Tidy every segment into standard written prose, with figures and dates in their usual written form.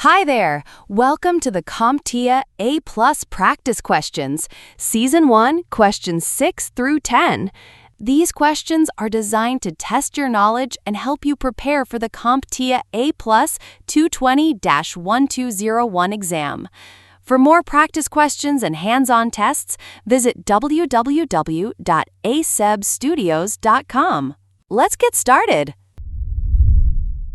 Hi there! Welcome to the CompTIA A+ practice questions, Season 1, questions 6 through 10. These questions are designed to test your knowledge and help you prepare for the CompTIA A+ 220-1201 exam. For more practice questions and hands-on tests, visit www.asebstudios.com. Let's get started!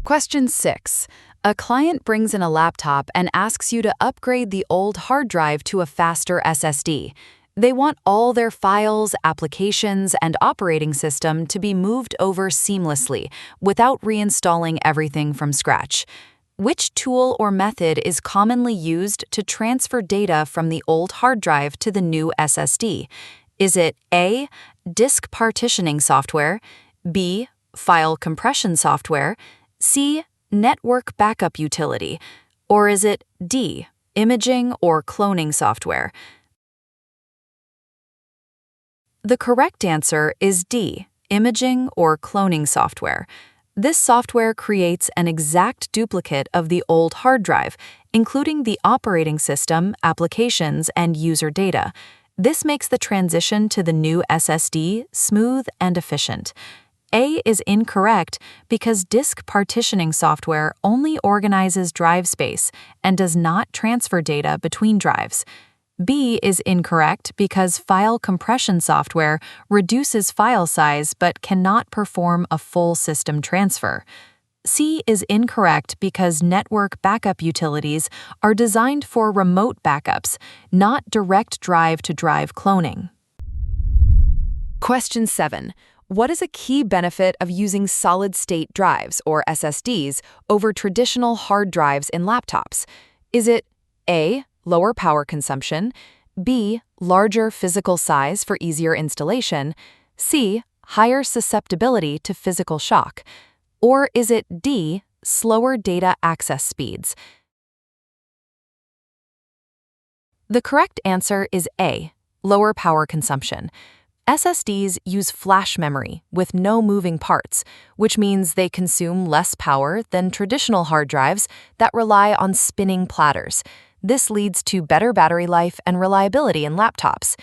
Question 6. A client brings in a laptop and asks you to upgrade the old hard drive to a faster SSD. They want all their files, applications, and operating system to be moved over seamlessly without reinstalling everything from scratch. Which tool or method is commonly used to transfer data from the old hard drive to the new SSD? Is it A, disk partitioning software, B, file compression software, C, network backup utility, or is it D, imaging or cloning software? The correct answer is D, imaging or cloning software. This software creates an exact duplicate of the old hard drive, including the operating system, applications, and user data. This makes the transition to the new SSD smooth and efficient. A is incorrect because disk partitioning software only organizes drive space and does not transfer data between drives. B is incorrect because file compression software reduces file size but cannot perform a full system transfer. C is incorrect because network backup utilities are designed for remote backups, not direct drive-to-drive cloning. Question 7. What is a key benefit of using solid-state drives, or SSDs, over traditional hard drives in laptops? Is it A, lower power consumption, B, larger physical size for easier installation, C, higher susceptibility to physical shock, or is it D, slower data access speeds? The correct answer is A, lower power consumption. SSDs use flash memory with no moving parts, which means they consume less power than traditional hard drives that rely on spinning platters. This leads to better battery life and reliability in laptops.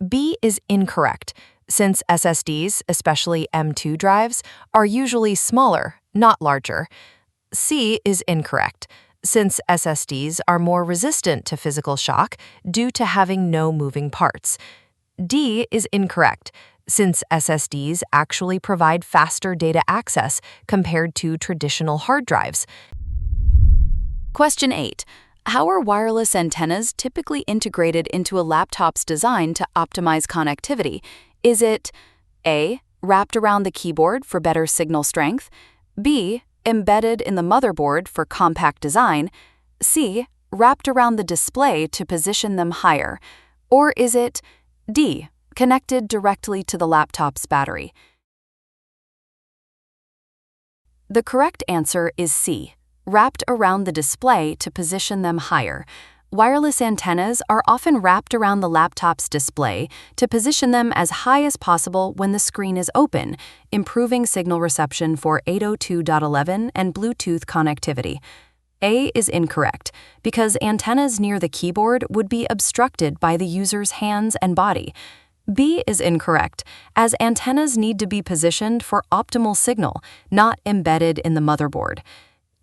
B is incorrect, since SSDs, especially M.2 drives, are usually smaller, not larger. C is incorrect, since SSDs are more resistant to physical shock due to having no moving parts. D is incorrect, since SSDs actually provide faster data access compared to traditional hard drives. Question 8. How are wireless antennas typically integrated into a laptop's design to optimize connectivity? Is it A, wrapped around the keyboard for better signal strength, B, embedded in the motherboard for compact design, C, wrapped around the display to position them higher, or is it D, connected directly to the laptop's battery? The correct answer is C, wrapped around the display to position them higher. Wireless antennas are often wrapped around the laptop's display to position them as high as possible when the screen is open, improving signal reception for 802.11 and Bluetooth connectivity. A is incorrect, because antennas near the keyboard would be obstructed by the user's hands and body. B is incorrect, as antennas need to be positioned for optimal signal, not embedded in the motherboard.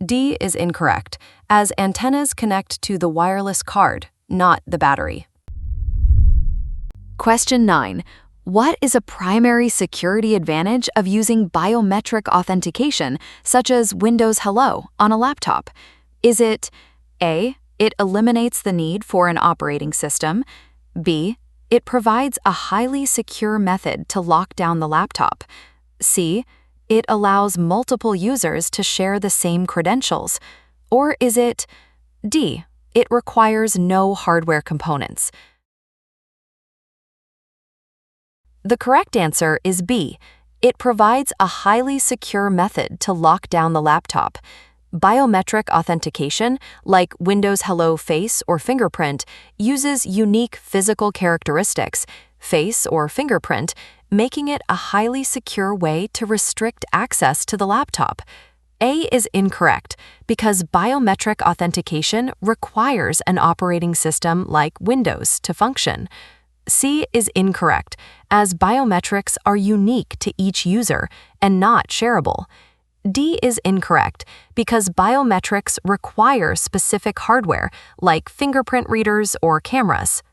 D is incorrect, as antennas connect to the wireless card, not the battery. Question 9. What is a primary security advantage of using biometric authentication, such as Windows Hello, on a laptop? Is it A, it eliminates the need for an operating system, B, it provides a highly secure method to lock down the laptop, C, it allows multiple users to share the same credentials, or is it D, it requires no hardware components? The correct answer is B, it provides a highly secure method to lock down the laptop. Biometric authentication, like Windows Hello Face or Fingerprint, uses unique physical characteristics, face or fingerprint, making it a highly secure way to restrict access to the laptop. A is incorrect because biometric authentication requires an operating system like Windows to function. C is incorrect, as biometrics are unique to each user and not shareable. D is incorrect because biometrics require specific hardware like fingerprint readers or cameras.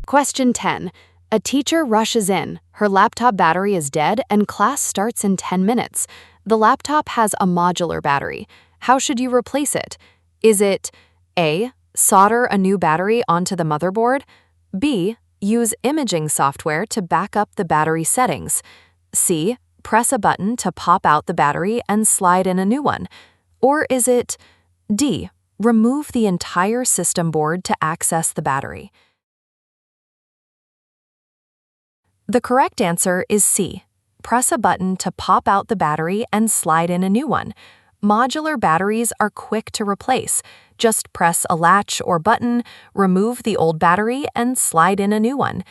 Question 10. A teacher rushes in, her laptop battery is dead, and class starts in 10 minutes. The laptop has a modular battery. How should you replace it? Is it A. Solder a new battery onto the motherboard? B. Use imaging software to back up the battery settings? C. Press a button to pop out the battery and slide in a new one? Or is it D. Remove the entire system board to access the battery? The correct answer is C. Press a button to pop out the battery and slide in a new one. Modular batteries are quick to replace. Just press a latch or button, remove the old battery, and slide in a new one.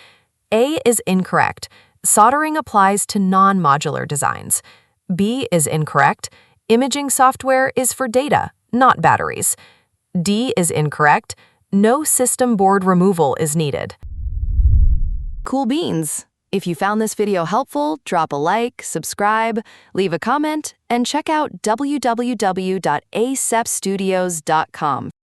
A is incorrect. Soldering applies to non-modular designs. B is incorrect. Imaging software is for data, not batteries. D is incorrect. No system board removal is needed. Cool beans! If you found this video helpful, drop a like, subscribe, leave a comment, and check out www.asepstudios.com